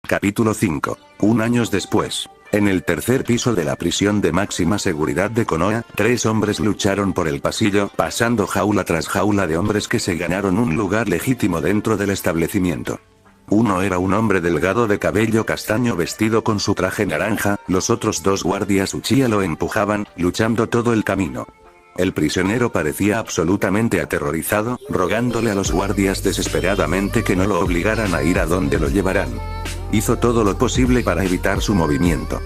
Capítulo 5. Un año después. En el tercer piso de la prisión de máxima seguridad de Konoha, 3 hombres lucharon por el pasillo, pasando jaula tras jaula de hombres que se ganaron un lugar legítimo dentro del establecimiento. Uno era un hombre delgado de cabello castaño vestido con su traje naranja, los otros 2 guardias Uchiha lo empujaban, luchando todo el camino. El prisionero parecía absolutamente aterrorizado, rogándole a los guardias desesperadamente que no lo obligaran a ir a donde lo llevarán. Hizo todo lo posible para evitar su movimiento.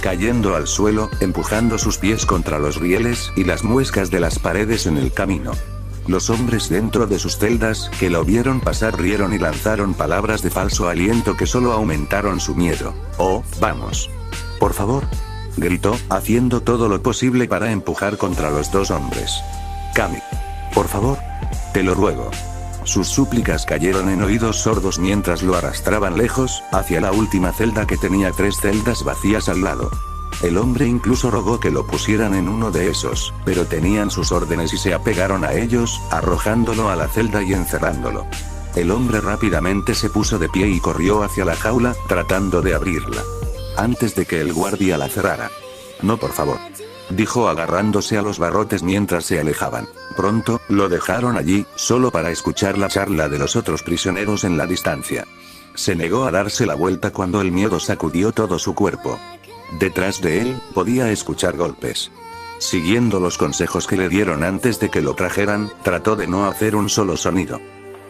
Cayendo al suelo, empujando sus pies contra los rieles y las muescas de las paredes en el camino. Los hombres dentro de sus celdas, que lo vieron pasar, rieron y lanzaron palabras de falso aliento que solo aumentaron su miedo. «Oh, vamos. Por favor», gritó, haciendo todo lo posible para empujar contra los 2 hombres. «Kami. Por favor. Te lo ruego». Sus súplicas cayeron en oídos sordos mientras lo arrastraban lejos, hacia la última celda que tenía 3 celdas vacías al lado. El hombre incluso rogó que lo pusieran en uno de esos, pero tenían sus órdenes y se apegaron a ellos, arrojándolo a la celda y encerrándolo. El hombre rápidamente se puso de pie y corrió hacia la jaula, tratando de abrirla. Antes de que el guardia la cerrara. «No, por favor», dijo agarrándose a los barrotes mientras se alejaban. Pronto, lo dejaron allí, solo para escuchar la charla de los otros prisioneros en la distancia. Se negó a darse la vuelta cuando el miedo sacudió todo su cuerpo. Detrás de él, podía escuchar golpes. Siguiendo los consejos que le dieron antes de que lo trajeran, trató de no hacer un solo sonido.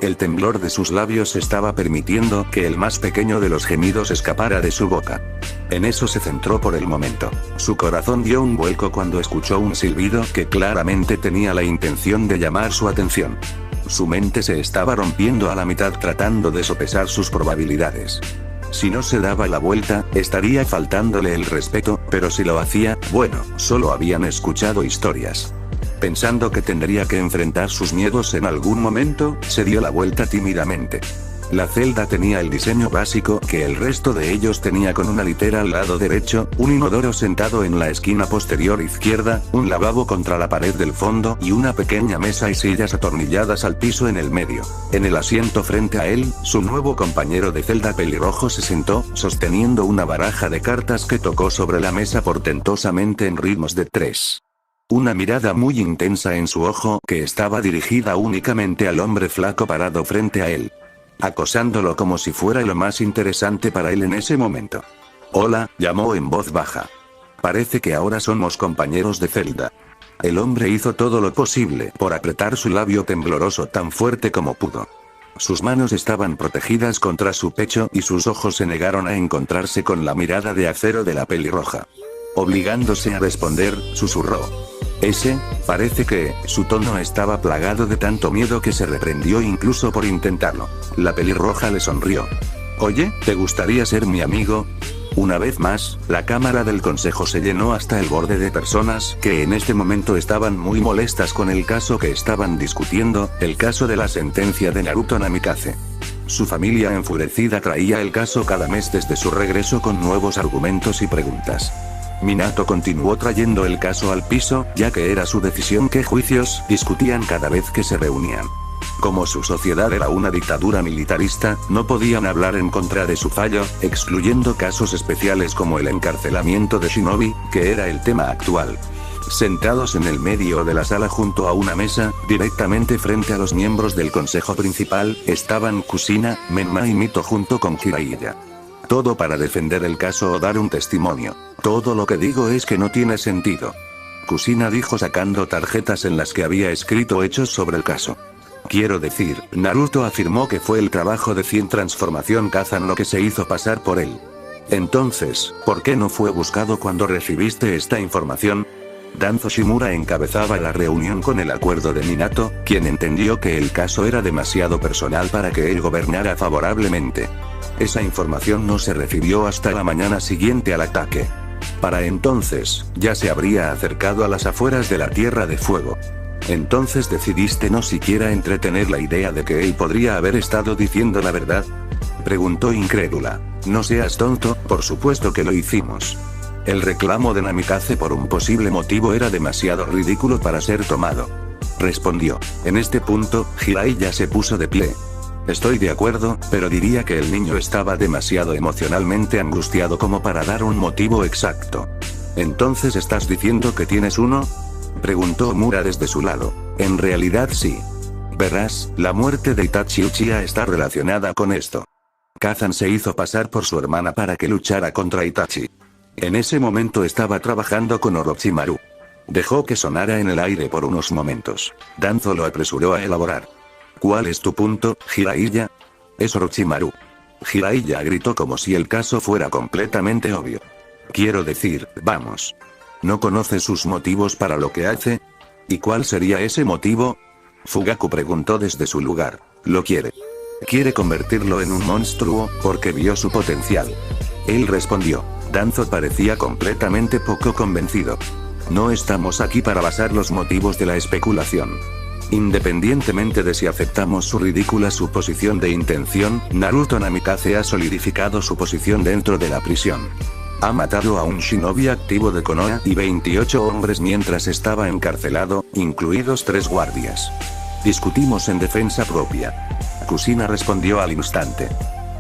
El temblor de sus labios estaba permitiendo que el más pequeño de los gemidos escapara de su boca. En eso se centró por el momento. Su corazón dio un vuelco cuando escuchó un silbido que claramente tenía la intención de llamar su atención. Su mente se estaba rompiendo a la mitad tratando de sopesar sus probabilidades. Si no se daba la vuelta, estaría faltándole el respeto, pero si lo hacía, bueno, solo habían escuchado historias. Pensando que tendría que enfrentar sus miedos en algún momento, se dio la vuelta tímidamente. La celda tenía el diseño básico que el resto de ellos tenía, con una litera al lado derecho, un inodoro sentado en la esquina posterior izquierda, un lavabo contra la pared del fondo y una pequeña mesa y sillas atornilladas al piso en el medio. En el asiento frente a él, su nuevo compañero de celda pelirrojo se sentó, sosteniendo una baraja de cartas que tocó sobre la mesa portentosamente en ritmos de 3. Una mirada muy intensa en su ojo que estaba dirigida únicamente al hombre flaco parado frente a él. Acosándolo como si fuera lo más interesante para él en ese momento. «Hola», llamó en voz baja. «Parece que ahora somos compañeros de celda». El hombre hizo todo lo posible por apretar su labio tembloroso tan fuerte como pudo. Sus manos estaban protegidas contra su pecho y sus ojos se negaron a encontrarse con la mirada de acero de la pelirroja. Obligándose a responder, susurró. Parece que, su tono estaba plagado de tanto miedo que se reprendió incluso por intentarlo. La pelirroja le sonrió. «Oye, ¿te gustaría ser mi amigo?». Una vez más, la cámara del consejo se llenó hasta el borde de personas que en este momento estaban muy molestas con el caso que estaban discutiendo, el caso de la sentencia de Naruto Namikaze. Su familia enfurecida traía el caso cada mes desde su regreso con nuevos argumentos y preguntas. Minato continuó trayendo el caso al piso, ya que era su decisión qué juicios discutían cada vez que se reunían. Como su sociedad era una dictadura militarista, no podían hablar en contra de su fallo, excluyendo casos especiales como el encarcelamiento de Shinobi, que era el tema actual. Sentados en el medio de la sala junto a una mesa, directamente frente a los miembros del consejo principal, estaban Kushina, Menma y Mito junto con Jiraiya. Todo para defender el caso o dar un testimonio. «Todo lo que digo es que no tiene sentido», Kushina dijo sacando tarjetas en las que había escrito hechos sobre el caso. «Quiero decir, Naruto afirmó que fue el trabajo de 100 transformación Kazan lo que se hizo pasar por él. Entonces, ¿por qué no fue buscado cuando recibiste esta información?». Danzo Shimura encabezaba la reunión con el acuerdo de Minato, quien entendió que el caso era demasiado personal para que él gobernara favorablemente. Esa información no se recibió hasta la mañana siguiente al ataque. Para entonces, ya se habría acercado a las afueras de la Tierra de Fuego. Entonces decidiste no siquiera entretener la idea de que él podría haber estado diciendo la verdad. Preguntó incrédula. No seas tonto, por supuesto que lo hicimos. El reclamo de Namikaze por un posible motivo era demasiado ridículo para ser tomado. Respondió. En este punto, Jiraiya se puso de pie. Estoy de acuerdo, pero diría que el niño estaba demasiado emocionalmente angustiado como para dar un motivo exacto. ¿Entonces estás diciendo que tienes uno? Preguntó Mura desde su lado. En realidad sí. Verás, la muerte de Itachi Uchiha está relacionada con esto. Kazan se hizo pasar por su hermana para que luchara contra Itachi. En ese momento estaba trabajando con Orochimaru. Dejó que sonara en el aire por unos momentos. Danzo lo apresuró a elaborar. ¿Cuál es tu punto, Jiraiya? Es Orochimaru. Jiraiya gritó como si el caso fuera completamente obvio. Quiero decir, vamos. ¿No conoce sus motivos para lo que hace? ¿Y cuál sería ese motivo? Fugaku preguntó desde su lugar. Lo quiere. Quiere convertirlo en un monstruo, porque vio su potencial. Él respondió. Danzo parecía completamente poco convencido. No estamos aquí para basar los motivos de la especulación. Independientemente de si aceptamos su ridícula suposición de intención, Naruto Namikaze ha solidificado su posición dentro de la prisión. Ha matado a un shinobi activo de Konoha y 28 hombres mientras estaba encarcelado, incluidos 3 guardias. Discutimos en defensa propia. Kushina respondió al instante.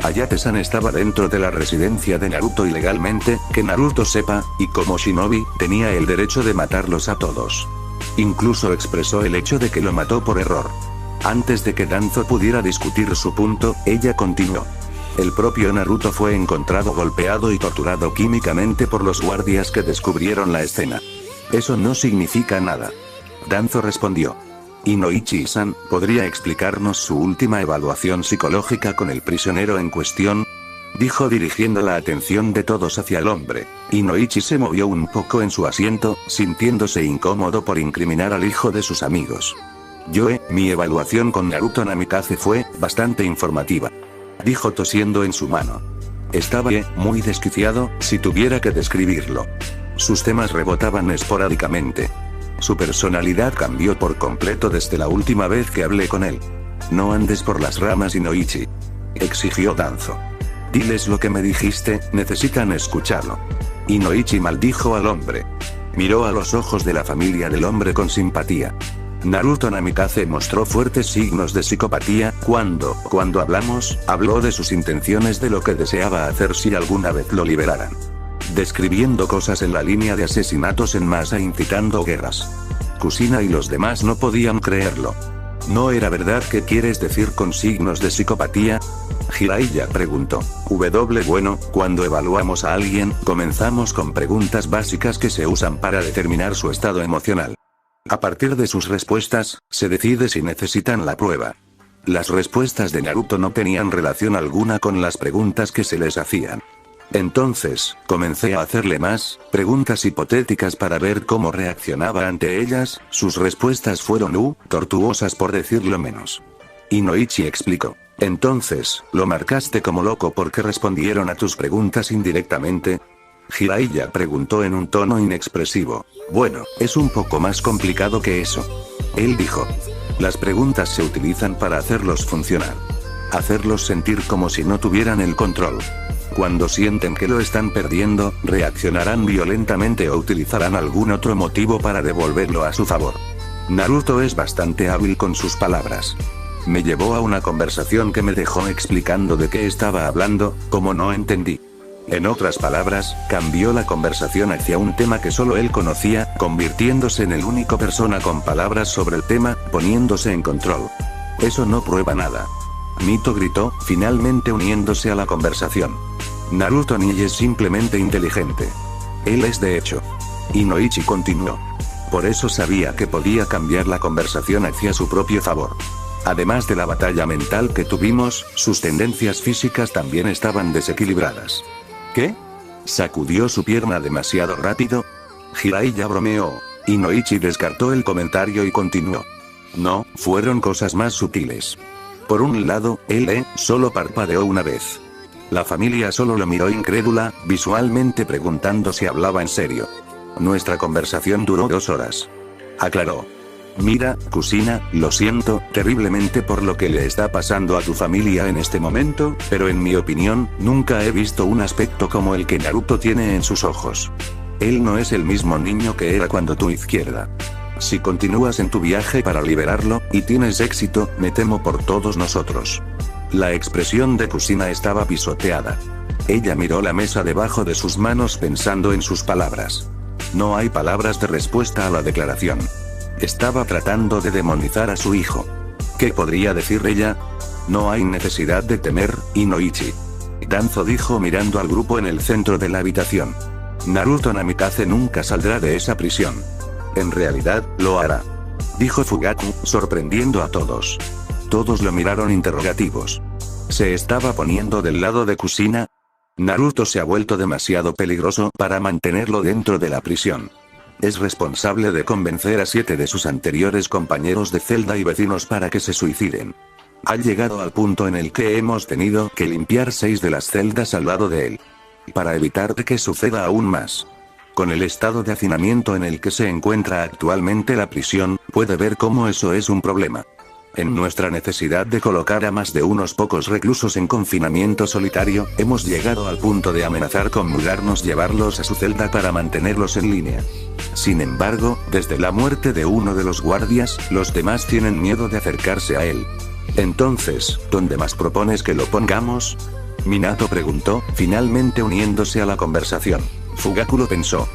Hayate-san estaba dentro de la residencia de Naruto ilegalmente, que Naruto sepa, y como shinobi, tenía el derecho de matarlos a todos. Incluso expresó el hecho de que lo mató por error. Antes de que Danzo pudiera discutir su punto, ella continuó. El propio Naruto fue encontrado golpeado y torturado químicamente por los guardias que descubrieron la escena. Eso no significa nada. Danzo respondió. Inoichi-san, ¿podría explicarnos su última evaluación psicológica con el prisionero en cuestión? Dijo dirigiendo la atención de todos hacia el hombre. Inoichi se movió un poco en su asiento, sintiéndose incómodo por incriminar al hijo de sus amigos. Mi evaluación con Naruto Namikaze fue bastante informativa. Dijo tosiendo en su mano. Estaba muy desquiciado, si tuviera que describirlo. Sus temas rebotaban esporádicamente. Su personalidad cambió por completo desde la última vez que hablé con él. No andes por las ramas, Inoichi. Exigió Danzo. Diles lo que me dijiste, necesitan escucharlo. Inoichi maldijo al hombre. Miró a los ojos de la familia del hombre con simpatía. Naruto Namikaze mostró fuertes signos de psicopatía, cuando habló de sus intenciones, de lo que deseaba hacer si alguna vez lo liberaran. Describiendo cosas en la línea de asesinatos en masa incitando guerras. Kushina y los demás no podían creerlo. ¿No era verdad? ¿Qué quieres decir con signos de psicopatía? Jiraiya preguntó. Bueno, cuando evaluamos a alguien, comenzamos con preguntas básicas que se usan para determinar su estado emocional. A partir de sus respuestas, se decide si necesitan la prueba. Las respuestas de Naruto no tenían relación alguna con las preguntas que se les hacían. Entonces, comencé a hacerle más preguntas hipotéticas para ver cómo reaccionaba ante ellas. Sus respuestas fueron tortuosas por decirlo menos. Inoichi explicó. Entonces, lo marcaste como loco porque respondieron a tus preguntas indirectamente. Jiraiya preguntó en un tono inexpresivo. Bueno, es un poco más complicado que eso. Él dijo. Las preguntas se utilizan para hacerlos funcionar. Hacerlos sentir como si no tuvieran el control. Cuando sienten que lo están perdiendo, reaccionarán violentamente o utilizarán algún otro motivo para devolverlo a su favor. Naruto es bastante hábil con sus palabras. Me llevó a una conversación que me dejó explicando de qué estaba hablando, como no entendí. En otras palabras, cambió la conversación hacia un tema que solo él conocía, convirtiéndose en el único persona con palabras sobre el tema, poniéndose en control. Eso no prueba nada. Mito gritó, finalmente uniéndose a la conversación. Naruto ni es simplemente inteligente. Él es de hecho. Inoichi continuó. Por eso sabía que podía cambiar la conversación hacia su propio favor. Además de la batalla mental que tuvimos, sus tendencias físicas también estaban desequilibradas. ¿Qué? ¿Sacudió su pierna demasiado rápido? Jiraiya bromeó. Inoichi descartó el comentario y continuó. No, fueron cosas más sutiles. Por un lado, él solo parpadeó una vez. La familia solo lo miró incrédula, visualmente preguntando si hablaba en serio. Nuestra conversación duró 2 horas. Aclaró. Mira, Kushina, lo siento terriblemente por lo que le está pasando a tu familia en este momento, pero en mi opinión, nunca he visto un aspecto como el que Naruto tiene en sus ojos. Él no es el mismo niño que era cuando tu izquierda. Si continúas en tu viaje para liberarlo, y tienes éxito, me temo por todos nosotros. La expresión de Kusina estaba pisoteada. Ella miró la mesa debajo de sus manos pensando en sus palabras. No hay palabras de respuesta a la declaración. Estaba tratando de demonizar a su hijo. ¿Qué podría decir ella? No hay necesidad de temer, Inoichi. Danzo dijo mirando al grupo en el centro de la habitación. Naruto Namikaze nunca saldrá de esa prisión. En realidad, lo hará. Dijo Fugaku, sorprendiendo a todos. Todos lo miraron interrogativos. ¿Se estaba poniendo del lado de Kusina? Naruto se ha vuelto demasiado peligroso para mantenerlo dentro de la prisión. Es responsable de convencer a 7 de sus anteriores compañeros de celda y vecinos para que se suiciden. Ha llegado al punto en el que hemos tenido que limpiar 6 de las celdas al lado de él. Para evitar que suceda aún más. Con el estado de hacinamiento en el que se encuentra actualmente la prisión, puede ver cómo eso es un problema. En nuestra necesidad de colocar a más de unos pocos reclusos en confinamiento solitario, hemos llegado al punto de amenazar con mudarnos, llevarlos a su celda para mantenerlos en línea. Sin embargo, desde la muerte de uno de los guardias, los demás tienen miedo de acercarse a él. Entonces, ¿dónde más propones que lo pongamos? Minato preguntó, finalmente uniéndose a la conversación. Fugaku lo pensó.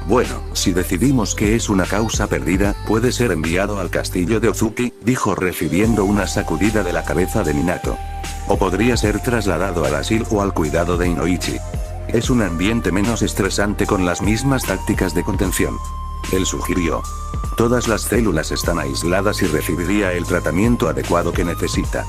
Bueno, si decidimos que es una causa perdida, puede ser enviado al castillo de Ozuki, dijo recibiendo una sacudida de la cabeza de Minato. O podría ser trasladado al asilo o al cuidado de Inoichi. Es un ambiente menos estresante con las mismas tácticas de contención. Él sugirió. Todas las células están aisladas y recibiría el tratamiento adecuado que necesita.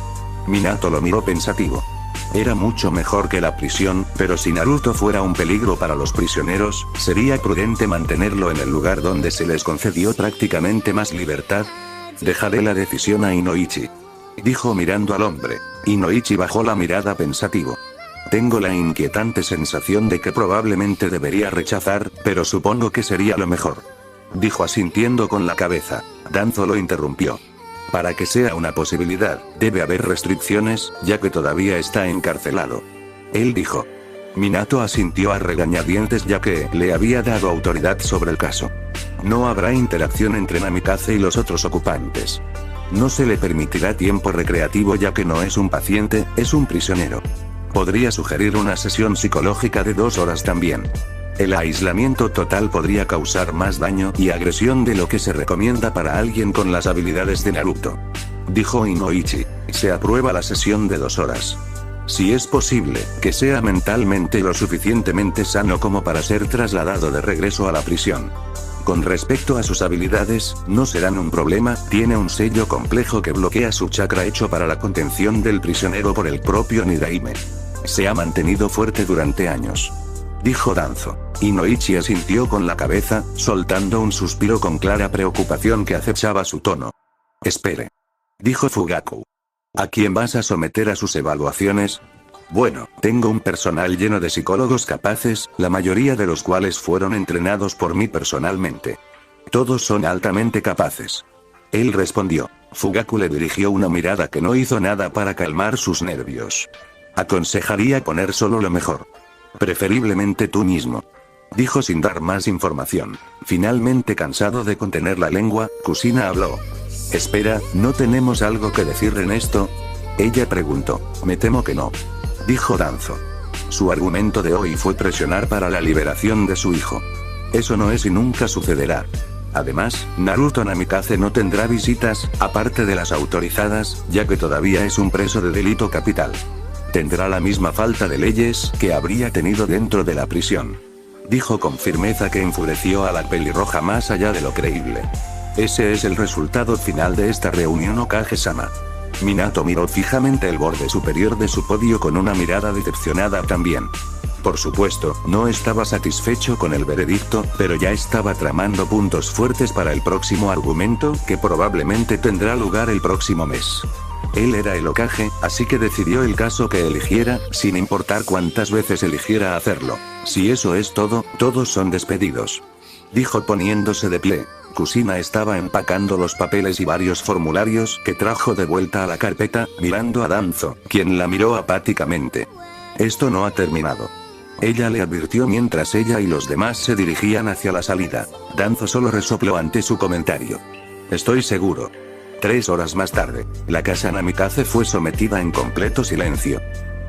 Minato lo miró pensativo. Era mucho mejor que la prisión, pero si Naruto fuera un peligro para los prisioneros, ¿sería prudente mantenerlo en el lugar donde se les concedió prácticamente más libertad? Dejaré la decisión a Inoichi. Dijo mirando al hombre. Inoichi bajó la mirada pensativo. Tengo la inquietante sensación de que probablemente debería rechazar, pero supongo que sería lo mejor. Dijo asintiendo con la cabeza. Danzo lo interrumpió. Para que sea una posibilidad, debe haber restricciones, ya que todavía está encarcelado. Él dijo. Minato asintió a regañadientes ya que le había dado autoridad sobre el caso. No habrá interacción entre Namikaze y los otros ocupantes. No se le permitirá tiempo recreativo ya que no es un paciente, es un prisionero. Podría sugerir una sesión psicológica de 2 horas también. El aislamiento total podría causar más daño y agresión de lo que se recomienda para alguien con las habilidades de Naruto. Dijo Inoichi. Se aprueba la sesión de 2 horas. Si es posible, que sea mentalmente lo suficientemente sano como para ser trasladado de regreso a la prisión. Con respecto a sus habilidades, no serán un problema, tiene un sello complejo que bloquea su chakra hecho para la contención del prisionero por el propio Nidaime. Se ha mantenido fuerte durante años. Dijo Danzo. Inoichi asintió con la cabeza, soltando un suspiro con clara preocupación que acechaba su tono. Espere. Dijo Fugaku. ¿A quién vas a someter a sus evaluaciones? Bueno, tengo un personal lleno de psicólogos capaces, la mayoría de los cuales fueron entrenados por mí personalmente. Todos son altamente capaces. Él respondió. Fugaku le dirigió una mirada que no hizo nada para calmar sus nervios. Aconsejaría poner solo lo mejor. Preferiblemente tú mismo. Dijo sin dar más información. Finalmente cansado de contener la lengua, Kusina habló. Espera, ¿no tenemos algo que decir en esto? Ella preguntó. Me temo que no. Dijo Danzo. Su argumento de hoy fue presionar para la liberación de su hijo. Eso no es y nunca sucederá. Además, Naruto Namikaze no tendrá visitas, aparte de las autorizadas, ya que todavía es un preso de delito capital. Tendrá la misma falta de leyes que habría tenido dentro de la prisión. Dijo con firmeza que enfureció a la pelirroja más allá de lo creíble. Ese es el resultado final de esta reunión Okage-sama. Minato miró fijamente el borde superior de su podio con una mirada decepcionada también. Por supuesto, no estaba satisfecho con el veredicto, pero ya estaba tramando puntos fuertes para el próximo argumento, que probablemente tendrá lugar el próximo mes. Él era el Hokage, así que decidió el caso que eligiera, sin importar cuántas veces eligiera hacerlo. Si eso es todo, todos son despedidos. Dijo poniéndose de pie. Kusina estaba empacando los papeles y varios formularios que trajo de vuelta a la carpeta, mirando a Danzo, quien la miró apáticamente. Esto no ha terminado. Ella le advirtió mientras ella y los demás se dirigían hacia la salida. Danzo solo resopló ante su comentario. Estoy seguro. 3 horas más tarde, la casa Namikaze fue sometida en completo silencio.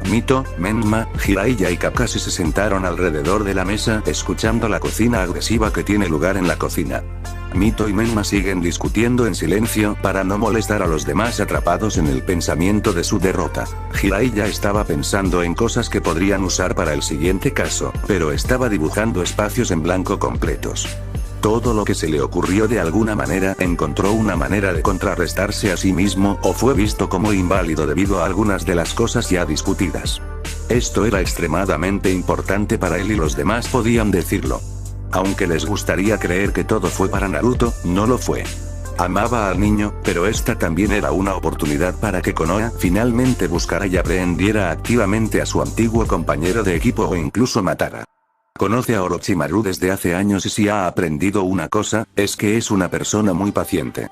Mito, Menma, Jiraiya y Kakashi se sentaron alrededor de la mesa escuchando la cocina agresiva que tiene lugar en la cocina. Mito y Menma siguen discutiendo en silencio para no molestar a los demás atrapados en el pensamiento de su derrota. Jiraiya estaba pensando en cosas que podrían usar para el siguiente caso, pero estaba dibujando espacios en blanco completos. Todo lo que se le ocurrió de alguna manera encontró una manera de contrarrestarse a sí mismo o fue visto como inválido debido a algunas de las cosas ya discutidas. Esto era extremadamente importante para él y los demás podían decirlo. Aunque les gustaría creer que todo fue para Naruto, no lo fue. Amaba al niño, pero esta también era una oportunidad para que Konoha finalmente buscara y aprehendiera activamente a su antiguo compañero de equipo o incluso matara. Conoce a Orochimaru desde hace años y si ha aprendido una cosa, es que es una persona muy paciente.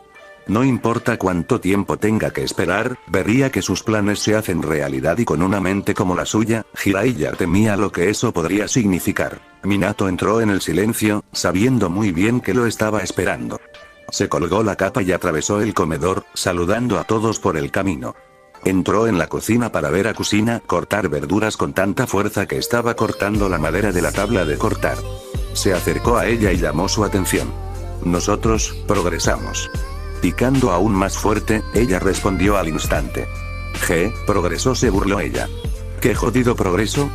No importa cuánto tiempo tenga que esperar, vería que sus planes se hacen realidad y con una mente como la suya, Jiraiya temía lo que eso podría significar. Minato entró en el silencio, sabiendo muy bien que lo estaba esperando. Se colgó la capa y atravesó el comedor, saludando a todos por el camino. Entró en la cocina para ver a Kusina cortar verduras con tanta fuerza que estaba cortando la madera de la tabla de cortar. Se acercó a ella y llamó su atención. Nosotros, progresamos. Picando aún más fuerte, ella respondió al instante. Progresó, se burló ella. ¿Qué jodido progreso?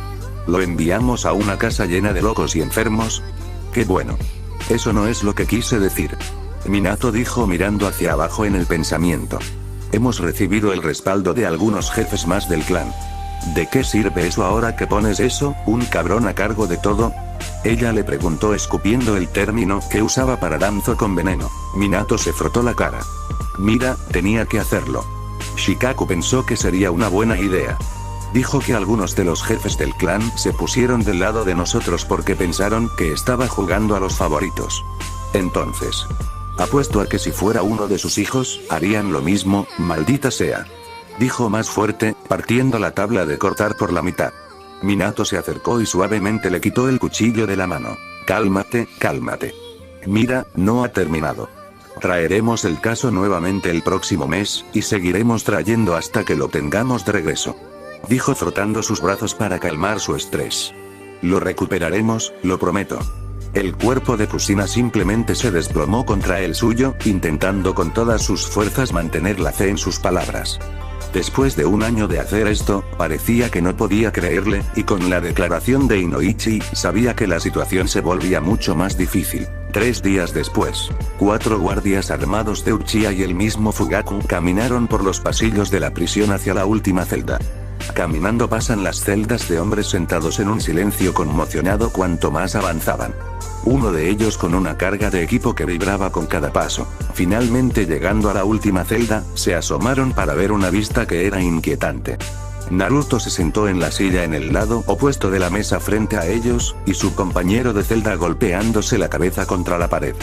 ¿Lo enviamos a una casa llena de locos y enfermos? ¡Qué bueno! Eso no es lo que quise decir. Minato dijo mirando hacia abajo en el pensamiento. Hemos recibido el respaldo de algunos jefes más del clan. ¿De qué sirve eso ahora que pones eso, un cabrón a cargo de todo? Ella le preguntó escupiendo el término que usaba para Danzo con veneno. Minato se frotó la cara. Mira, tenía que hacerlo. Shikaku pensó que sería una buena idea. Dijo que algunos de los jefes del clan se pusieron del lado de nosotros porque pensaron que estaba jugando a los favoritos. Entonces, apuesto a que si fuera uno de sus hijos, harían lo mismo, maldita sea. Dijo más fuerte, partiendo la tabla de cortar por la mitad. Minato se acercó y suavemente le quitó el cuchillo de la mano. Cálmate, cálmate. Mira, no ha terminado. Traeremos el caso nuevamente el próximo mes, y seguiremos trayendo hasta que lo tengamos de regreso. Dijo frotando sus brazos para calmar su estrés. Lo recuperaremos, lo prometo. El cuerpo de Kusina simplemente se desplomó contra el suyo, intentando con todas sus fuerzas mantener la fe en sus palabras. Después de un año de hacer esto, parecía que no podía creerle, y con la declaración de Inoichi, sabía que la situación se volvía mucho más difícil. 3 días después, 4 guardias armados de Uchiha y el mismo Fugaku caminaron por los pasillos de la prisión hacia la última celda. Caminando pasan las celdas de hombres sentados en un silencio conmocionado cuanto más avanzaban. Uno de ellos con una carga de equipo que vibraba con cada paso. Finalmente llegando a la última celda, se asomaron para ver una vista que era inquietante. Naruto se sentó en la silla en el lado opuesto de la mesa frente a ellos, y su compañero de celda golpeándose la cabeza contra la pared.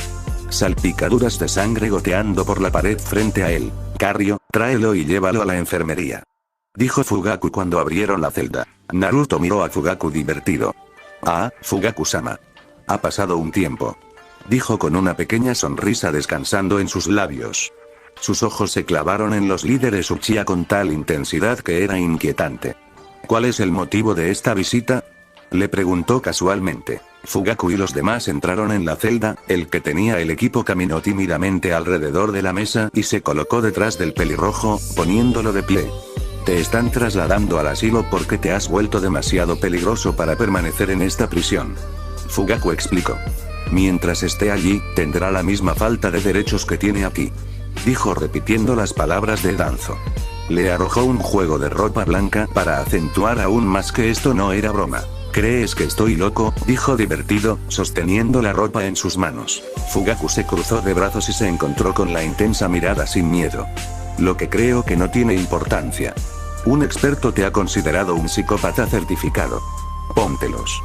Salpicaduras de sangre goteando por la pared frente a él. Carrio, tráelo y llévalo a la enfermería. Dijo Fugaku cuando abrieron la celda. Naruto miró a Fugaku divertido. Ah, Fugaku-sama. Ha pasado un tiempo. Dijo con una pequeña sonrisa descansando en sus labios. Sus ojos se clavaron en los líderes Uchiha con tal intensidad que era inquietante. ¿Cuál es el motivo de esta visita? Le preguntó casualmente. Fugaku y los demás entraron en la celda, el que tenía el equipo caminó tímidamente alrededor de la mesa y se colocó detrás del pelirrojo, poniéndolo de pie. Te están trasladando al asilo porque te has vuelto demasiado peligroso para permanecer en esta prisión. Fugaku explicó. Mientras esté allí, tendrá la misma falta de derechos que tiene aquí. Dijo repitiendo las palabras de Danzo. Le arrojó un juego de ropa blanca para acentuar aún más que esto no era broma. ¿Crees que estoy loco?, dijo divertido, sosteniendo la ropa en sus manos. Fugaku se cruzó de brazos y se encontró con la intensa mirada sin miedo. Lo que creo que no tiene importancia. Un experto te ha considerado un psicópata certificado. Póntelos.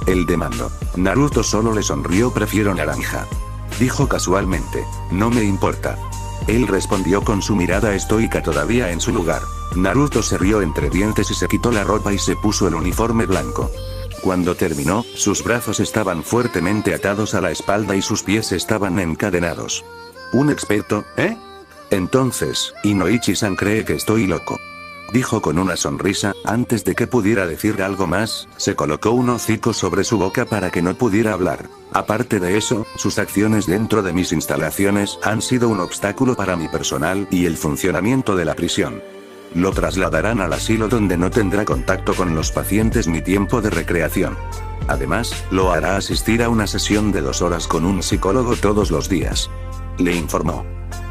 El demandó. Naruto solo le sonrió. Prefiero naranja. Dijo casualmente. No me importa. Él respondió con su mirada estoica todavía en su lugar. Naruto se rió entre dientes y se quitó la ropa y se puso el uniforme blanco. Cuando terminó, sus brazos estaban fuertemente atados a la espalda y sus pies estaban encadenados. ¿Un experto, eh? Entonces, Inoichi-san cree que estoy loco. Dijo con una sonrisa. Antes de que pudiera decir algo más, se colocó un hocico sobre su boca para que no pudiera hablar. Aparte de eso, sus acciones dentro de mis instalaciones han sido un obstáculo para mi personal y el funcionamiento de la prisión. Lo trasladarán al asilo donde no tendrá contacto con los pacientes ni tiempo de recreación. Además, lo hará asistir a una sesión de 2 horas con un psicólogo todos los días. Le informó.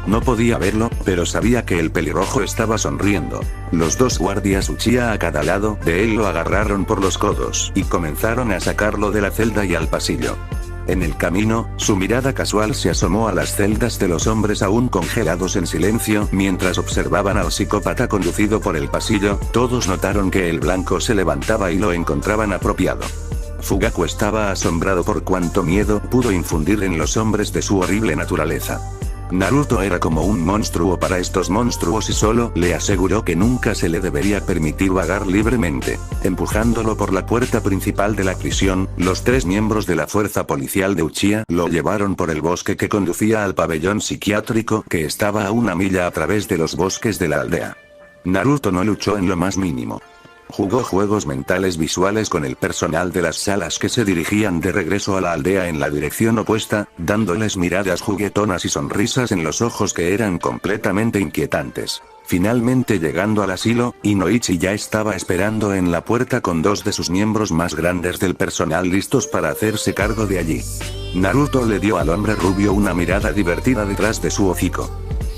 No podía verlo, pero sabía que el pelirrojo estaba sonriendo. Los 2 guardias Uchiha a cada lado de él lo agarraron por los codos y comenzaron a sacarlo de la celda y al pasillo. En el camino, su mirada casual se asomó a las celdas de los hombres aún congelados en silencio mientras observaban al psicópata conducido por el pasillo. Todos notaron que el blanco se levantaba y lo encontraban apropiado. Fugaku estaba asombrado por cuánto miedo pudo infundir en los hombres de su horrible naturaleza. Naruto era como un monstruo para estos monstruos y solo le aseguró que nunca se le debería permitir vagar libremente. Empujándolo por la puerta principal de la prisión, los 3 miembros de la fuerza policial de Uchiha lo llevaron por el bosque que conducía al pabellón psiquiátrico que estaba a 1 milla a través de los bosques de la aldea. Naruto no luchó en lo más mínimo. Jugó juegos mentales visuales con el personal de las salas que se dirigían de regreso a la aldea en la dirección opuesta, dándoles miradas juguetonas y sonrisas en los ojos que eran completamente inquietantes. Finalmente llegando al asilo, Inoichi ya estaba esperando en la puerta con 2 de sus miembros más grandes del personal listos para hacerse cargo de allí. Naruto le dio al hombre rubio una mirada divertida detrás de su hocico.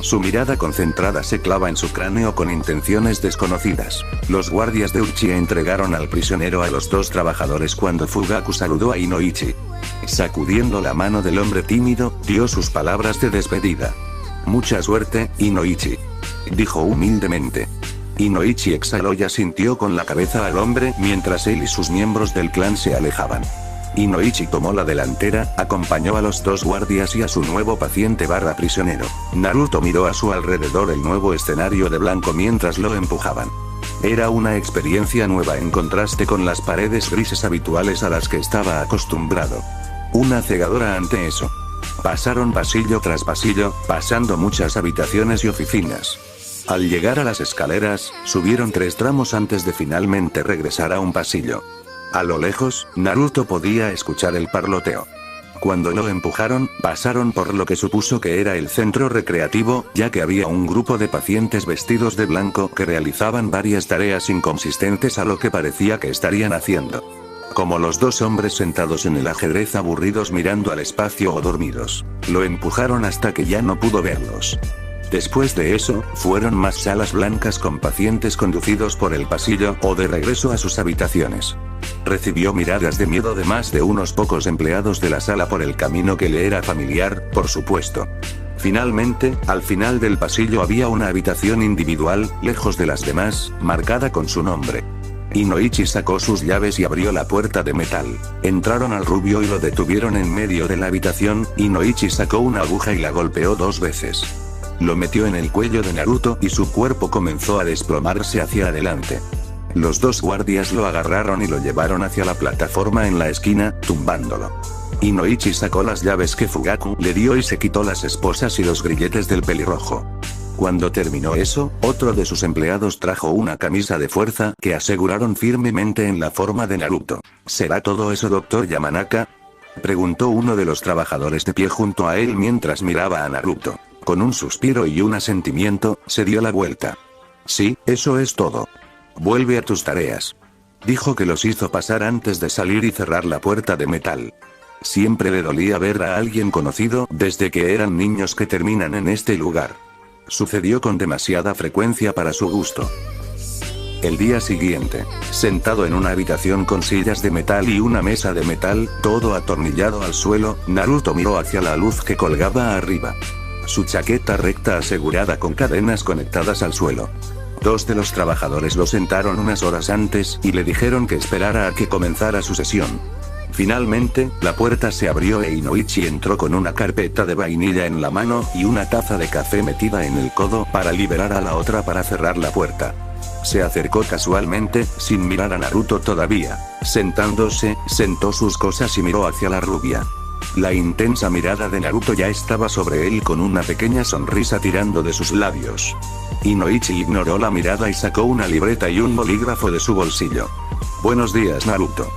Su mirada concentrada se clava en su cráneo con intenciones desconocidas. Los guardias de Uchiha entregaron al prisionero a los 2 trabajadores cuando Fugaku saludó a Inoichi. Sacudiendo la mano del hombre tímido, dio sus palabras de despedida. Mucha suerte, Inoichi. Dijo humildemente. Inoichi exhaló y asintió con la cabeza al hombre mientras él y sus miembros del clan se alejaban. Inoichi tomó la delantera, acompañó a los 2 guardias y a su nuevo paciente / prisionero. Naruto miró a su alrededor el nuevo escenario de blanco mientras lo empujaban. Era una experiencia nueva en contraste con las paredes grises habituales a las que estaba acostumbrado. Una cegadora ante eso. Pasaron pasillo tras pasillo, pasando muchas habitaciones y oficinas. Al llegar a las escaleras, subieron 3 tramos antes de finalmente regresar a un pasillo. A lo lejos, Naruto podía escuchar el parloteo. Cuando lo empujaron, pasaron por lo que supuso que era el centro recreativo, ya que había un grupo de pacientes vestidos de blanco que realizaban varias tareas inconsistentes a lo que parecía que estarían haciendo. Como los 2 hombres sentados en el ajedrez aburridos mirando al espacio o dormidos. Lo empujaron hasta que ya no pudo verlos. Después de eso, fueron más salas blancas con pacientes conducidos por el pasillo o de regreso a sus habitaciones. Recibió miradas de miedo de más de unos pocos empleados de la sala por el camino que le era familiar, por supuesto. Finalmente, al final del pasillo había una habitación individual, lejos de las demás, marcada con su nombre. Inoichi sacó sus llaves y abrió la puerta de metal. Entraron al rubio y lo detuvieron en medio de la habitación. Inoichi sacó una aguja y la golpeó 2 veces. Lo metió en el cuello de Naruto y su cuerpo comenzó a desplomarse hacia adelante. Los 2 guardias lo agarraron y lo llevaron hacia la plataforma en la esquina, tumbándolo. Inoichi sacó las llaves que Fugaku le dio y se quitó las esposas y los grilletes del pelirrojo. Cuando terminó eso, otro de sus empleados trajo una camisa de fuerza que aseguraron firmemente en la forma de Naruto. ¿Será todo eso, Dr. Yamanaka?, preguntó uno de los trabajadores de pie junto a él mientras miraba a Naruto. Con un suspiro y un asentimiento, se dio la vuelta. Sí, eso es todo. Vuelve a tus tareas. Dijo que los hizo pasar antes de salir y cerrar la puerta de metal. Siempre le dolía ver a alguien conocido desde que eran niños que terminan en este lugar. Sucedió con demasiada frecuencia para su gusto. El día siguiente, sentado en una habitación con sillas de metal y una mesa de metal, todo atornillado al suelo, Naruto miró hacia la luz que colgaba arriba. Su chaqueta recta asegurada con cadenas conectadas al suelo. 2 de los trabajadores lo sentaron unas horas antes y le dijeron que esperara a que comenzara su sesión. Finalmente, la puerta se abrió e Inoichi entró con una carpeta de vainilla en la mano y una taza de café metida en el codo para liberar a la otra para cerrar la puerta. Se acercó casualmente, sin mirar a Naruto todavía. Sentándose, sentó sus cosas y miró hacia la rubia. La intensa mirada de Naruto ya estaba sobre él con una pequeña sonrisa tirando de sus labios. Inoichi ignoró la mirada y sacó una libreta y un bolígrafo de su bolsillo. Buenos días, Naruto.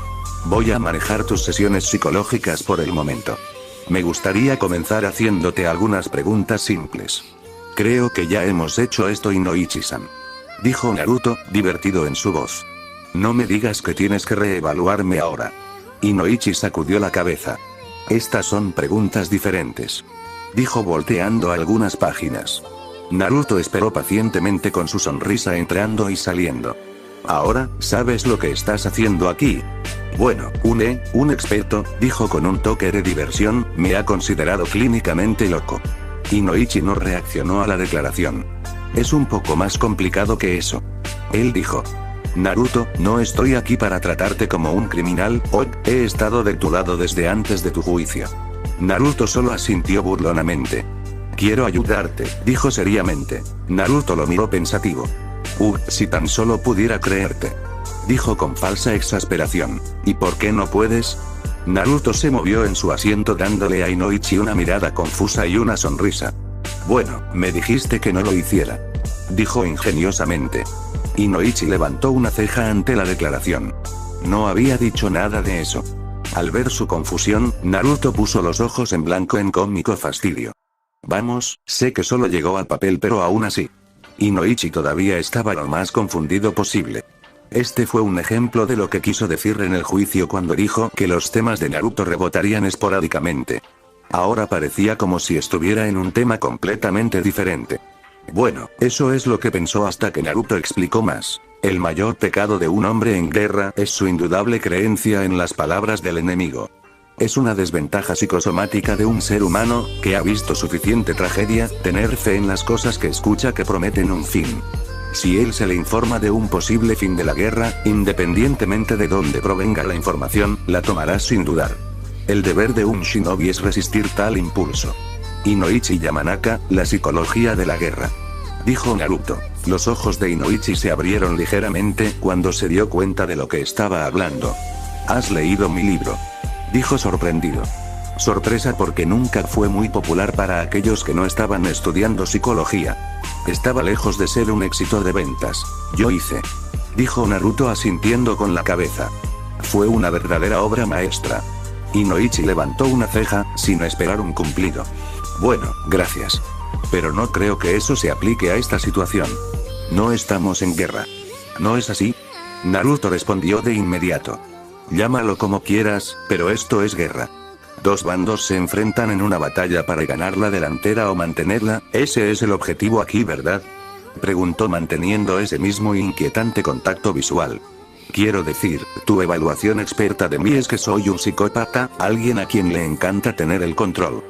Voy a manejar tus sesiones psicológicas por el momento. Me gustaría comenzar haciéndote algunas preguntas simples. Creo que ya hemos hecho esto, Inoichi-san. Dijo Naruto, divertido en su voz. No me digas que tienes que reevaluarme ahora. Inoichi sacudió la cabeza. Estas son preguntas diferentes. Dijo volteando algunas páginas. Naruto esperó pacientemente con su sonrisa entrando y saliendo. Ahora, ¿sabes lo que estás haciendo aquí? Bueno, un experto, dijo con un toque de diversión, me ha considerado clínicamente loco. Inoichi no reaccionó a la declaración. Es un poco más complicado que eso. Él dijo. Naruto, no estoy aquí para tratarte como un criminal, he estado de tu lado desde antes de tu juicio. Naruto solo asintió burlonamente. Quiero ayudarte, dijo seriamente. Naruto lo miró pensativo. Si tan solo pudiera creerte. Dijo con falsa exasperación. ¿Y por qué no puedes? Naruto se movió en su asiento dándole a Inoichi una mirada confusa y una sonrisa. Bueno, me dijiste que no lo hiciera. Dijo ingeniosamente. Inoichi levantó una ceja ante la declaración. No había dicho nada de eso. Al ver su confusión, Naruto puso los ojos en blanco en cómico fastidio. Vamos, sé que solo llegó al papel, pero aún así. Inoichi todavía estaba lo más confundido posible. Este fue un ejemplo de lo que quiso decir en el juicio cuando dijo que los temas de Naruto rebotarían esporádicamente. Ahora parecía como si estuviera en un tema completamente diferente. Bueno, eso es lo que pensó hasta que Naruto explicó más. El mayor pecado de un hombre en guerra es su indudable creencia en las palabras del enemigo. Es una desventaja psicosomática de un ser humano, que ha visto suficiente tragedia, tener fe en las cosas que escucha que prometen un fin. Si él se le informa de un posible fin de la guerra, independientemente de dónde provenga la información, la tomará sin dudar. El deber de un shinobi es resistir tal impulso. Inoichi Yamanaka, la psicología de la guerra. Dijo Naruto. Los ojos de Inoichi se abrieron ligeramente cuando se dio cuenta de lo que estaba hablando. ¿Has leído mi libro? Dijo sorprendido. Sorpresa porque nunca fue muy popular para aquellos que no estaban estudiando psicología. Estaba lejos de ser un éxito de ventas. Yo hice. Dijo Naruto asintiendo con la cabeza. Fue una verdadera obra maestra. Inoichi levantó una ceja, sin esperar un cumplido. Bueno, gracias. Pero no creo que eso se aplique a esta situación. No estamos en guerra. ¿No es así? Naruto respondió de inmediato. Llámalo como quieras, pero esto es guerra. Dos bandos se enfrentan en una batalla para ganar la delantera o mantenerla, ese es el objetivo aquí, ¿verdad? Preguntó manteniendo ese mismo inquietante contacto visual. Quiero decir, tu evaluación experta de mí es que soy un psicópata, alguien a quien le encanta tener el control.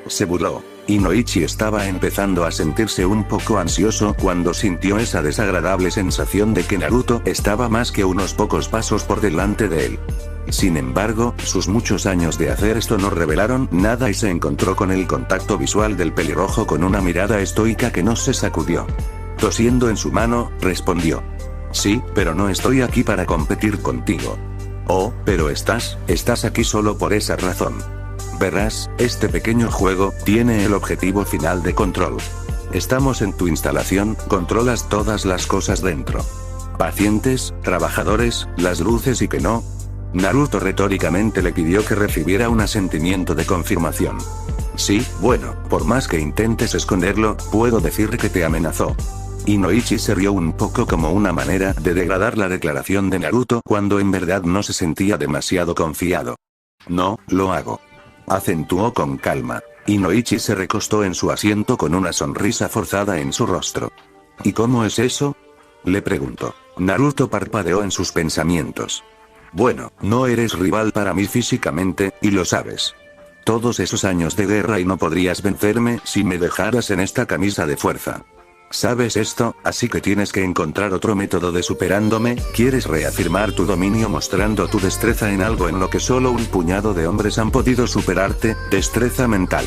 Se burló. Inoichi estaba empezando a sentirse un poco ansioso cuando sintió esa desagradable sensación de que Naruto estaba más que unos pocos pasos por delante de él. Sin embargo, sus muchos años de hacer esto no revelaron nada y se encontró con el contacto visual del pelirrojo con una mirada estoica que no se sacudió. Tosiendo en su mano, respondió. Sí, pero no estoy aquí para competir contigo. Oh, pero estás aquí solo por esa razón. Verás, este pequeño juego tiene el objetivo final de control. Estamos en tu instalación, controlas todas las cosas dentro. Pacientes, trabajadores, las luces y que no. Naruto retóricamente le pidió que recibiera un asentimiento de confirmación. Sí, bueno, por más que intentes esconderlo, puedo decir que te amenazó. Inoichi se rió un poco como una manera de degradar la declaración de Naruto cuando en verdad no se sentía demasiado confiado. No, lo hago. Acentuó con calma. Inoichi se recostó en su asiento con una sonrisa forzada en su rostro. ¿Y cómo es eso? Le preguntó. Naruto parpadeó en sus pensamientos. Bueno, no eres rival para mí físicamente, y lo sabes. Todos esos años de guerra y no podrías vencerme si me dejaras en esta camisa de fuerza. Sabes esto, así que tienes que encontrar otro método de superándome, quieres reafirmar tu dominio mostrando tu destreza en algo en lo que solo un puñado de hombres han podido superarte, destreza mental.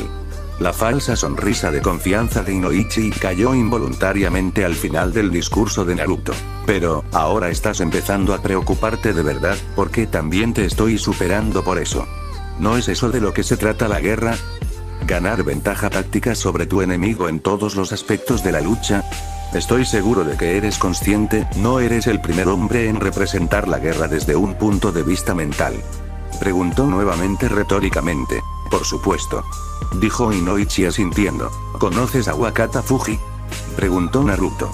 La falsa sonrisa de confianza de Inoichi cayó involuntariamente al final del discurso de Naruto. Pero, ahora estás empezando a preocuparte de verdad, porque también te estoy superando por eso. ¿No es eso de lo que se trata la guerra? ¿Ganar ventaja táctica sobre tu enemigo en todos los aspectos de la lucha? Estoy seguro de que eres consciente, no eres el primer hombre en representar la guerra desde un punto de vista mental. Preguntó nuevamente retóricamente. Por supuesto. Dijo Inoichi asintiendo. ¿Conoces a Wakata Fuji? Preguntó Naruto.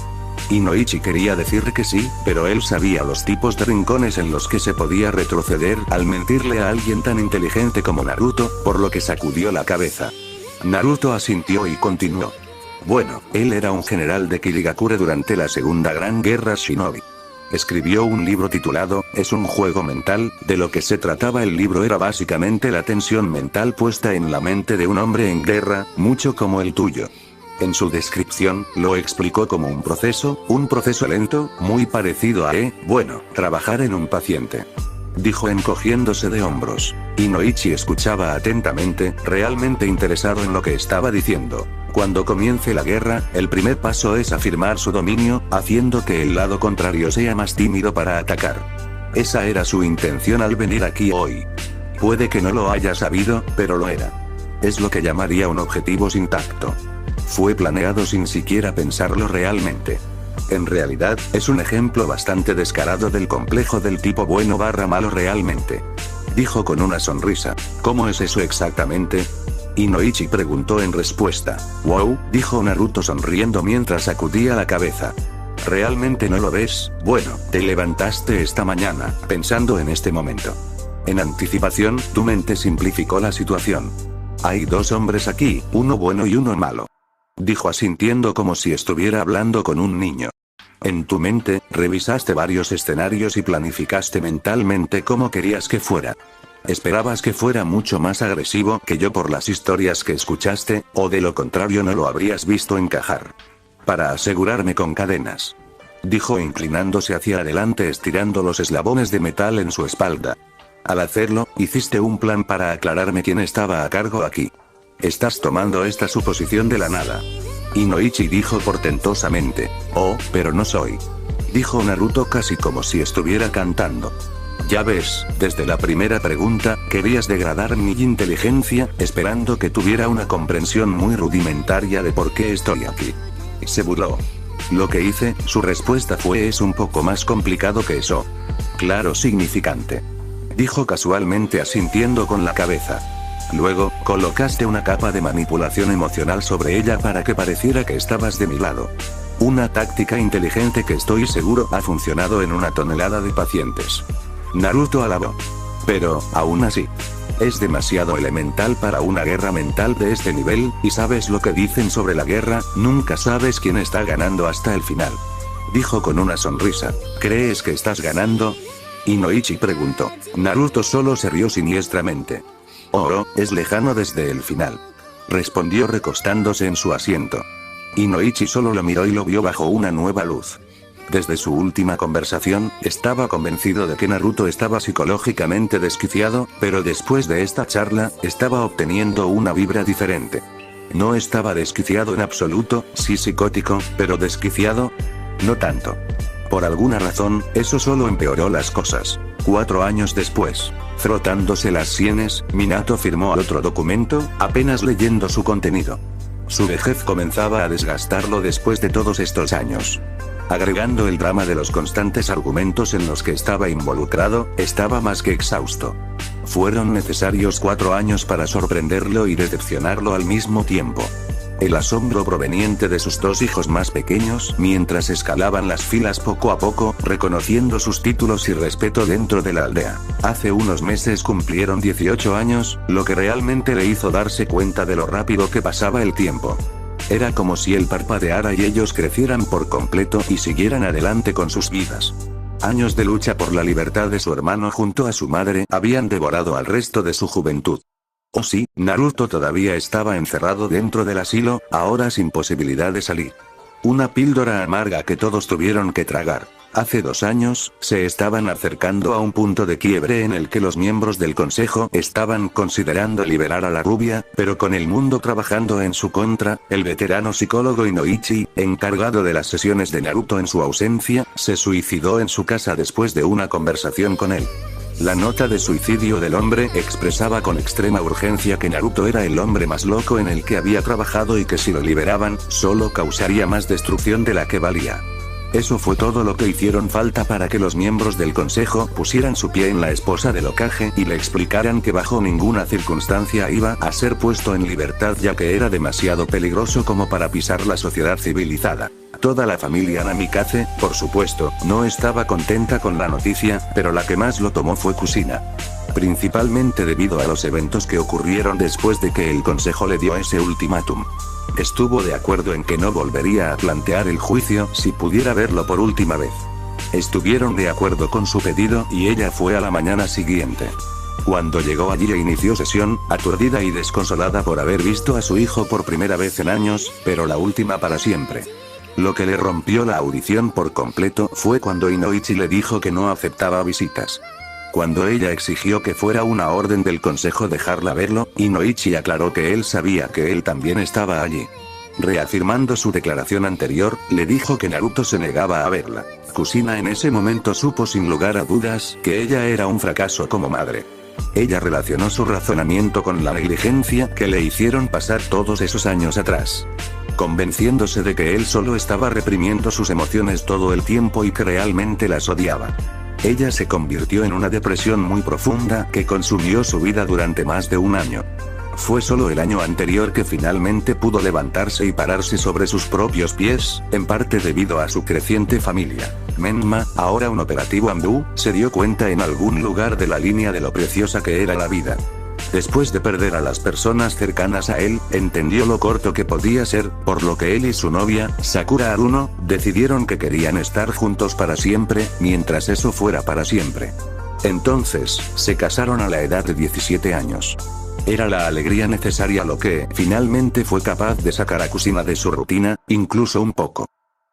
Inoichi quería decir que sí, pero él sabía los tipos de rincones en los que se podía retroceder al mentirle a alguien tan inteligente como Naruto, por lo que sacudió la cabeza. Naruto asintió y continuó. Bueno, él era un general de Kirigakure durante la Segunda Gran Guerra Shinobi. Escribió un libro titulado, Es un juego mental, de lo que se trataba el libro era básicamente la tensión mental puesta en la mente de un hombre en guerra, mucho como el tuyo. En su descripción, lo explicó como un proceso lento, muy parecido a, trabajar en un paciente. Dijo encogiéndose de hombros. Inoichi escuchaba atentamente, realmente interesado en lo que estaba diciendo. Cuando comience la guerra, el primer paso es afirmar su dominio, haciendo que el lado contrario sea más tímido para atacar. Esa era su intención al venir aquí hoy. Puede que no lo haya sabido, pero lo era. Es lo que llamaría un objetivo sin tacto. Fue planeado sin siquiera pensarlo realmente. En realidad, es un ejemplo bastante descarado del complejo del tipo bueno/malo realmente. Dijo con una sonrisa. ¿Cómo es eso exactamente? Inoichi preguntó en respuesta. Wow, dijo Naruto sonriendo mientras sacudía la cabeza. ¿Realmente no lo ves? Bueno, te levantaste esta mañana, pensando en este momento. En anticipación, tu mente simplificó la situación. Hay dos hombres aquí, uno bueno y uno malo. Dijo asintiendo como si estuviera hablando con un niño. En tu mente, revisaste varios escenarios y planificaste mentalmente cómo querías que fuera. Esperabas que fuera mucho más agresivo que yo por las historias que escuchaste, o de lo contrario no lo habrías visto encajar. Para asegurarme con cadenas. Dijo inclinándose hacia adelante estirando los eslabones de metal en su espalda. Al hacerlo, hiciste un plan para aclararme quién estaba a cargo aquí. Estás tomando esta suposición de la nada. Inoichi dijo portentosamente. Oh, pero no soy. Dijo Naruto casi como si estuviera cantando. Ya ves, desde la primera pregunta, querías degradar mi inteligencia, esperando que tuviera una comprensión muy rudimentaria de por qué estoy aquí. Se burló. Lo que hice, su respuesta fue es un poco más complicado que eso. Claro, significante. Dijo casualmente asintiendo con la cabeza. Luego, colocaste una capa de manipulación emocional sobre ella para que pareciera que estabas de mi lado. Una táctica inteligente que estoy seguro ha funcionado en una tonelada de pacientes. Naruto alabó. Pero, aún así, es demasiado elemental para una guerra mental de este nivel, y sabes lo que dicen sobre la guerra, nunca sabes quién está ganando hasta el final. Dijo con una sonrisa. ¿Crees que estás ganando? Inoichi preguntó. Naruto solo se rió siniestramente. Oh, es lejano desde el final. Respondió recostándose en su asiento. Inoichi solo lo miró y lo vio bajo una nueva luz. Desde su última conversación, estaba convencido de que Naruto estaba psicológicamente desquiciado, pero después de esta charla, estaba obteniendo una vibra diferente. No estaba desquiciado en absoluto, sí psicótico, pero desquiciado, no tanto. Por alguna razón, eso solo empeoró las cosas. 4 años después, frotándose las sienes, Minato firmó otro documento, apenas leyendo su contenido. Su vejez comenzaba a desgastarlo después de todos estos años. Agregando el drama de los constantes argumentos en los que estaba involucrado, estaba más que exhausto. Fueron necesarios 4 años para sorprenderlo y decepcionarlo al mismo tiempo. El asombro proveniente de sus 2 hijos más pequeños mientras escalaban las filas poco a poco, reconociendo sus títulos y respeto dentro de la aldea. Hace unos meses cumplieron 18 años, lo que realmente le hizo darse cuenta de lo rápido que pasaba el tiempo. Era como si él parpadeara y ellos crecieran por completo y siguieran adelante con sus vidas. Años de lucha por la libertad de su hermano junto a su madre habían devorado al resto de su juventud. Oh sí, Naruto todavía estaba encerrado dentro del asilo, ahora sin posibilidad de salir. Una píldora amarga que todos tuvieron que tragar. Hace 2 años, se estaban acercando a un punto de quiebre en el que los miembros del consejo estaban considerando liberar a la rubia, pero con el mundo trabajando en su contra, el veterano psicólogo Inoichi, encargado de las sesiones de Naruto en su ausencia, se suicidó en su casa después de una conversación con él. La nota de suicidio del hombre expresaba con extrema urgencia que Naruto era el hombre más loco en el que había trabajado y que si lo liberaban, solo causaría más destrucción de la que valía. Eso fue todo lo que hicieron falta para que los miembros del consejo pusieran su pie en la esposa del Hokage y le explicaran que bajo ninguna circunstancia iba a ser puesto en libertad ya que era demasiado peligroso como para pisar la sociedad civilizada. Toda la familia Namikaze, por supuesto, no estaba contenta con la noticia, pero la que más lo tomó fue Kushina. Principalmente debido a los eventos que ocurrieron después de que el consejo le dio ese ultimátum. Estuvo de acuerdo en que no volvería a plantear el juicio si pudiera verlo por última vez. Estuvieron de acuerdo con su pedido y ella fue a la mañana siguiente. Cuando llegó allí e inició sesión, aturdida y desconsolada por haber visto a su hijo por primera vez en años, pero la última para siempre. Lo que le rompió la audición por completo fue cuando Inoichi le dijo que no aceptaba visitas. Cuando ella exigió que fuera una orden del consejo dejarla verlo, Inoichi aclaró que él sabía que él también estaba allí. Reafirmando su declaración anterior, le dijo que Naruto se negaba a verla. Kushina en ese momento supo sin lugar a dudas que ella era un fracaso como madre. Ella relacionó su razonamiento con la negligencia que le hicieron pasar todos esos años atrás. Convenciéndose de que él solo estaba reprimiendo sus emociones todo el tiempo y que realmente las odiaba. Ella se convirtió en una depresión muy profunda que consumió su vida durante más de un año. Fue solo el año anterior que finalmente pudo levantarse y pararse sobre sus propios pies, en parte debido a su creciente familia. Menma, ahora un operativo Ambu, se dio cuenta en algún lugar de la línea de lo preciosa que era la vida. Después de perder a las personas cercanas a él, entendió lo corto que podía ser, por lo que él y su novia, Sakura Haruno, decidieron que querían estar juntos para siempre, mientras eso fuera para siempre. Entonces, se casaron a la edad de 17 años. Era la alegría necesaria lo que, finalmente fue capaz de sacar a Kushina de su rutina, incluso un poco.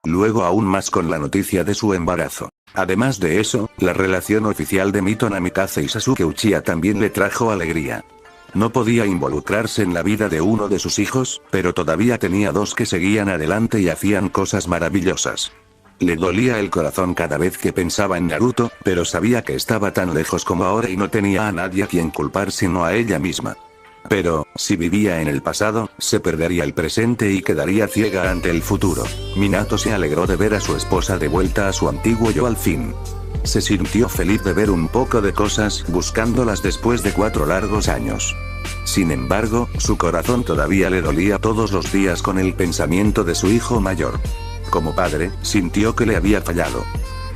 Luego aún más con la noticia de su embarazo. Además de eso, la relación oficial de Mito Namikaze y Sasuke Uchiha también le trajo alegría. No podía involucrarse en la vida de uno de sus hijos, pero todavía tenía dos que seguían adelante y hacían cosas maravillosas. Le dolía el corazón cada vez que pensaba en Naruto, pero sabía que estaba tan lejos como ahora y no tenía a nadie a quien culpar sino a ella misma. Pero, si vivía en el pasado, se perdería el presente y quedaría ciega ante el futuro. Minato se alegró de ver a su esposa de vuelta a su antiguo yo al fin. Se sintió feliz de ver un poco de cosas buscándolas después de 4 largos años. Sin embargo, su corazón todavía le dolía todos los días con el pensamiento de su hijo mayor. Como padre, sintió que le había fallado.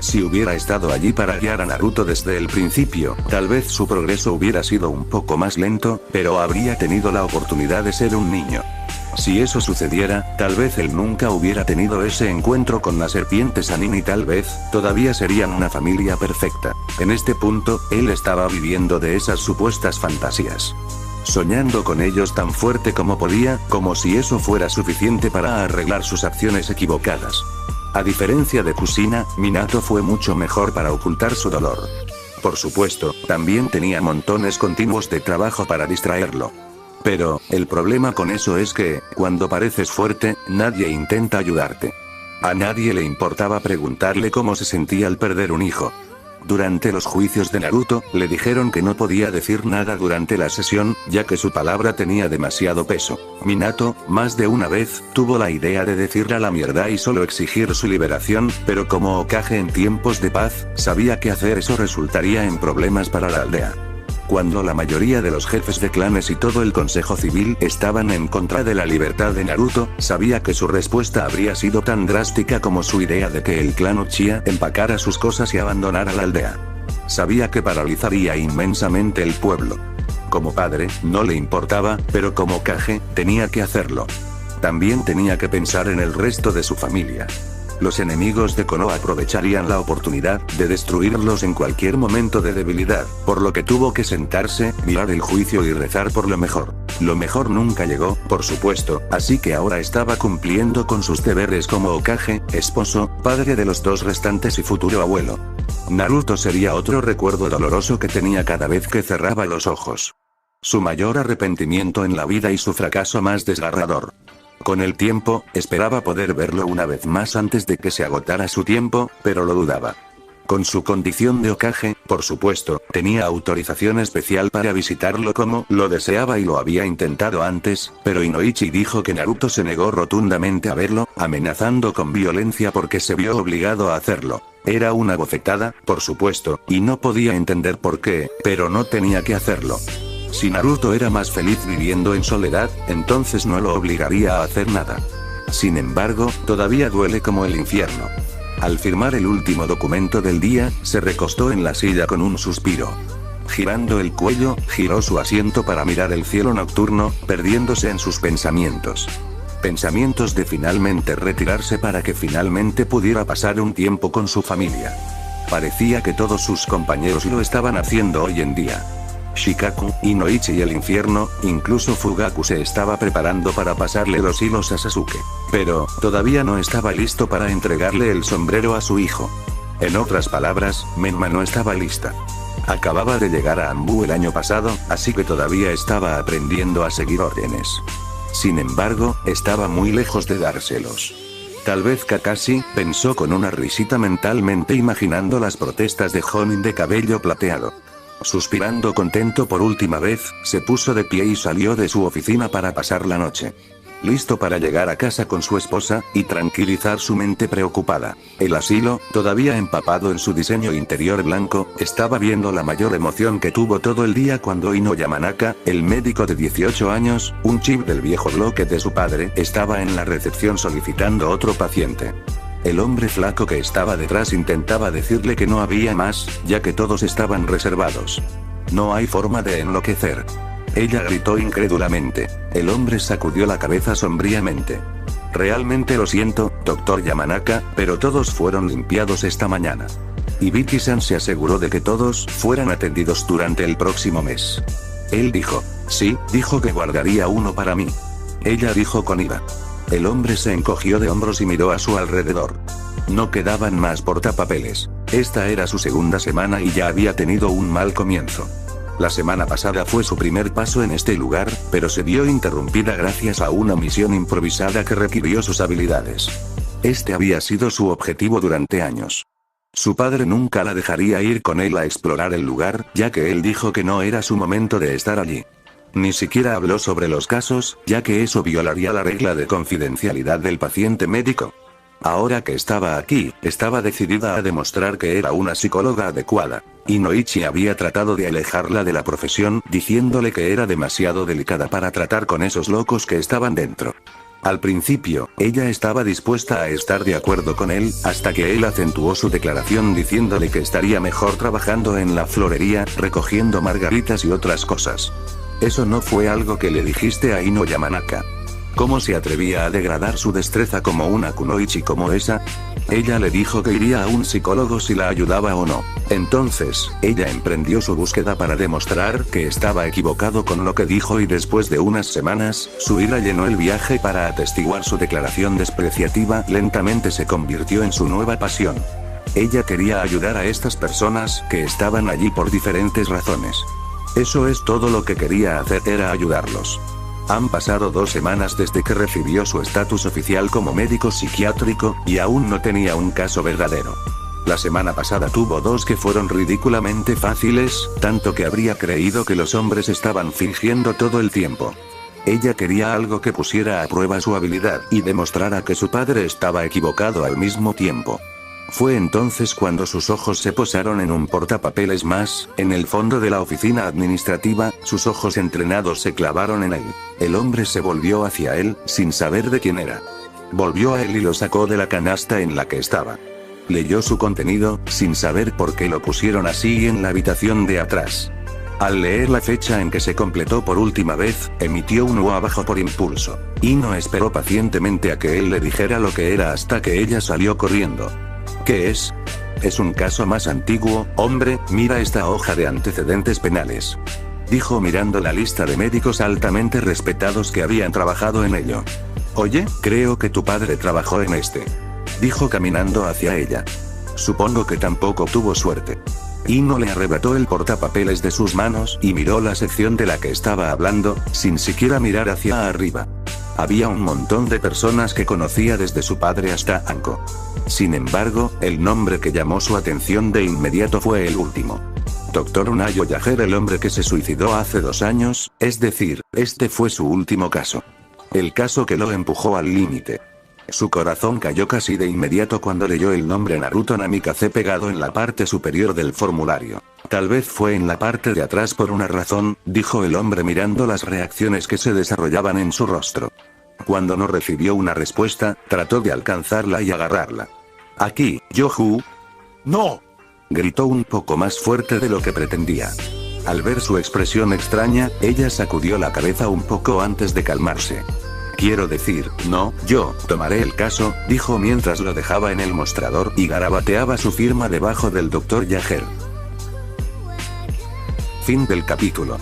Si hubiera estado allí para guiar a Naruto desde el principio, tal vez su progreso hubiera sido un poco más lento, pero habría tenido la oportunidad de ser un niño. Si eso sucediera, tal vez él nunca hubiera tenido ese encuentro con la serpiente Sannin y tal vez, todavía serían una familia perfecta. En este punto, él estaba viviendo de esas supuestas fantasías. Soñando con ellos tan fuerte como podía, como si eso fuera suficiente para arreglar sus acciones equivocadas. A diferencia de Kushina, Minato fue mucho mejor para ocultar su dolor. Por supuesto, también tenía montones continuos de trabajo para distraerlo. Pero, el problema con eso es que, cuando pareces fuerte, nadie intenta ayudarte. A nadie le importaba preguntarle cómo se sentía al perder un hijo. Durante los juicios de Naruto, le dijeron que no podía decir nada durante la sesión, ya que su palabra tenía demasiado peso. Minato, más de una vez, tuvo la idea de decirle a la mierda y solo exigir su liberación, pero como Hokage en tiempos de paz, sabía que hacer eso resultaría en problemas para la aldea. Cuando la mayoría de los jefes de clanes y todo el consejo civil estaban en contra de la libertad de Naruto, sabía que su respuesta habría sido tan drástica como su idea de que el clan Uchiha empacara sus cosas y abandonara la aldea. Sabía que paralizaría inmensamente el pueblo. Como padre, no le importaba, pero como Hokage, tenía que hacerlo. También tenía que pensar en el resto de su familia. Los enemigos de Konoha aprovecharían la oportunidad de destruirlos en cualquier momento de debilidad, por lo que tuvo que sentarse, mirar el juicio y rezar por lo mejor. Lo mejor nunca llegó, por supuesto, así que ahora estaba cumpliendo con sus deberes como Hokage, esposo, padre de los dos restantes y futuro abuelo. Naruto sería otro recuerdo doloroso que tenía cada vez que cerraba los ojos. Su mayor arrepentimiento en la vida y su fracaso más desgarrador. Con el tiempo, esperaba poder verlo una vez más antes de que se agotara su tiempo, pero lo dudaba. Con su condición de Hokage, por supuesto, tenía autorización especial para visitarlo como lo deseaba y lo había intentado antes, pero Inoichi dijo que Naruto se negó rotundamente a verlo, amenazando con violencia porque se vio obligado a hacerlo. Era una bofetada, por supuesto, y no podía entender por qué, pero no tenía que hacerlo. Si Naruto era más feliz viviendo en soledad, entonces no lo obligaría a hacer nada. Sin embargo, todavía duele como el infierno. Al firmar el último documento del día, se recostó en la silla con un suspiro. Girando el cuello, giró su asiento para mirar el cielo nocturno, perdiéndose en sus pensamientos. Pensamientos de finalmente retirarse para que finalmente pudiera pasar un tiempo con su familia. Parecía que todos sus compañeros lo estaban haciendo hoy en día. Shikaku, Inoichi y el infierno, incluso Fugaku se estaba preparando para pasarle los hilos a Sasuke. Pero, todavía no estaba listo para entregarle el sombrero a su hijo. En otras palabras, Menma no estaba lista. Acababa de llegar a Anbu el año pasado, así que todavía estaba aprendiendo a seguir órdenes. Sin embargo, estaba muy lejos de dárselos. Tal vez Kakashi, pensó con una risita mentalmente imaginando las protestas de Jonin de cabello plateado. Suspirando contento por última vez, se puso de pie y salió de su oficina para pasar la noche. Listo para llegar a casa con su esposa, y tranquilizar su mente preocupada. El asilo, todavía empapado en su diseño interior blanco, estaba viendo la mayor emoción que tuvo todo el día cuando Ino Yamanaka, el médico de 18 años, un chip del viejo bloque de su padre, estaba en la recepción solicitando otro paciente. El hombre flaco que estaba detrás intentaba decirle que no había más, ya que todos estaban reservados. No hay forma de enloquecer. Ella gritó incrédulamente. El hombre sacudió la cabeza sombríamente. Realmente lo siento, doctor Yamanaka, pero todos fueron limpiados esta mañana. Ibiki-san se aseguró de que todos fueran atendidos durante el próximo mes. Él dijo. Sí, dijo que guardaría uno para mí. Ella dijo con ira. El hombre se encogió de hombros y miró a su alrededor. No quedaban más portapapeles. Esta era su segunda semana y ya había tenido un mal comienzo. La semana pasada fue su primer paso en este lugar, pero se vio interrumpida gracias a una misión improvisada que requirió sus habilidades. Este había sido su objetivo durante años. Su padre nunca la dejaría ir con él a explorar el lugar, ya que él dijo que no era su momento de estar allí. Ni siquiera habló sobre los casos, ya que eso violaría la regla de confidencialidad del paciente médico. Ahora que estaba aquí, estaba decidida a demostrar que era una psicóloga adecuada. Inoichi había tratado de alejarla de la profesión, diciéndole que era demasiado delicada para tratar con esos locos que estaban dentro. Al principio, ella estaba dispuesta a estar de acuerdo con él, hasta que él acentuó su declaración diciéndole que estaría mejor trabajando en la florería, recogiendo margaritas y otras cosas. Eso no fue algo que le dijiste a Ino Yamanaka. ¿Cómo se atrevía a degradar su destreza como una kunoichi como esa? Ella le dijo que iría a un psicólogo si la ayudaba o no. Entonces, ella emprendió su búsqueda para demostrar que estaba equivocado con lo que dijo y después de unas semanas, su ira llenó el viaje para atestiguar su declaración despreciativa, lentamente se convirtió en su nueva pasión. Ella quería ayudar a estas personas que estaban allí por diferentes razones. Eso es todo lo que quería hacer, era ayudarlos. Han pasado 2 semanas desde que recibió su estatus oficial como médico psiquiátrico, y aún no tenía un caso verdadero. La semana pasada tuvo 2 que fueron ridículamente fáciles, tanto que habría creído que los hombres estaban fingiendo todo el tiempo. Ella quería algo que pusiera a prueba su habilidad y demostrara que su padre estaba equivocado al mismo tiempo. Fue entonces cuando sus ojos se posaron en un portapapeles más, en el fondo de la oficina administrativa, sus ojos entrenados se clavaron en él. El hombre se volvió hacia él, sin saber de quién era. Volvió a él y lo sacó de la canasta en la que estaba. Leyó su contenido, sin saber por qué lo pusieron así en la habitación de atrás. Al leer la fecha en que se completó por última vez, emitió un U abajo por impulso. Y no esperó pacientemente a que él le dijera lo que era hasta que ella salió corriendo. ¿Qué es? Es un caso más antiguo, hombre, mira esta hoja de antecedentes penales. Dijo mirando la lista de médicos altamente respetados que habían trabajado en ello. Oye, creo que tu padre trabajó en este. Dijo caminando hacia ella. Supongo que tampoco tuvo suerte. Ino le arrebató el portapapeles de sus manos y miró la sección de la que estaba hablando, sin siquiera mirar hacia arriba. Había un montón de personas que conocía desde su padre hasta Anko. Sin embargo, el nombre que llamó su atención de inmediato fue el último. Dr. Unayo Yager, el hombre que se suicidó hace 2 años, es decir, este fue su último caso. El caso que lo empujó al límite. Su corazón cayó casi de inmediato cuando leyó el nombre Naruto Namikaze pegado en la parte superior del formulario. Tal vez fue en la parte de atrás por una razón, dijo el hombre mirando las reacciones que se desarrollaban en su rostro. Cuando no recibió una respuesta, trató de alcanzarla y agarrarla. Aquí, Yohu. ¡No! Gritó un poco más fuerte de lo que pretendía. Al ver su expresión extraña, ella sacudió la cabeza un poco antes de calmarse. Quiero decir, no, yo tomaré el caso, dijo mientras lo dejaba en el mostrador y garabateaba su firma debajo del Dr. Yager. Fin del capítulo.